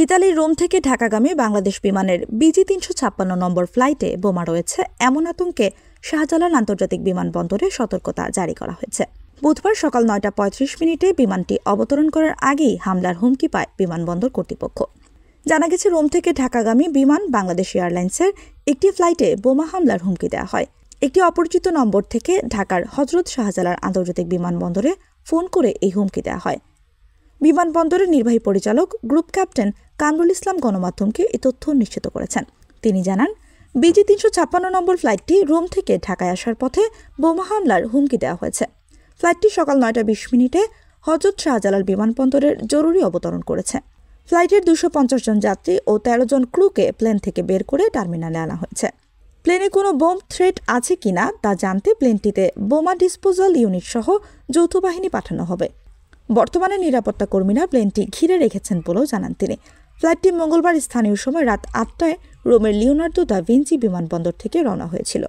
ইতালির রোম থেকে ঢাকাগামী বাংলাদেশ বিমানের BG-356 নম্বর ফ্লাইটে বোমা রয়েছে এমন আতঙ্কে শাহজালাল আন্তর্জাতিক বিমানবন্দরে সতর্কতা জারি করা হয়েছে। বুধবার সকাল 9:35 বিমানটি অবতরণ করার আগেই হামলার হুমকি পায় বিমানবন্দর কর্তৃপক্ষ। জানা গেছে, রোম থেকে ঢাকাগামী বিমান বাংলাদেশ এয়ারলাইন্সের একটি ফ্লাইটে বোমা হামলার হুমকি দেওয়া হয়। একটি অপরিচিত নম্বর থেকে ঢাকার হজরত শাহজালাল আন্তর্জাতিক বিমানবন্দরে ফোন করে এই হুমকি দেওয়া হয়। বিমানবন্দরের নির্বাহী পরিচালক গ্রুপ ক্যাপ্টেন কামরুল ইসলাম গণমাধ্যমকে এই তথ্য নিশ্চিত করেছেন। তিনি জানান, BG-356 নম্বর ফ্লাইটটি রোম থেকে ঢাকায় আসার পথে বোমা হামলার হুমকি দেওয়া হয়েছে। ফ্লাইটটি সকাল 9:20 হজরত শাহজালাল বিমানবন্দরের জরুরি অবতরণ করেছে। ফ্লাইটের 250 জন যাত্রী ও 13 জন ক্রুকে প্লেন থেকে বের করে টার্মিনালে আনা হয়েছে। প্লেনে কোনো বোম থ্রেট আছে কিনা তা জানতে প্লেনটিতে বোমা ডিসপোজাল ইউনিট সহ যৌথ বাহিনী পাঠানো হবে। বর্তমানে নিরাপত্তা কর্মীরা প্লেনটি ঘিরে রেখেছেন বলেও জানান তিনি। ফ্লাইটটি মঙ্গলবার স্থানীয় সময় রাত 8টায় রোমের লিওনার্দো দা ভিঞ্চি বিমানবন্দর থেকে রওনা হয়েছিল।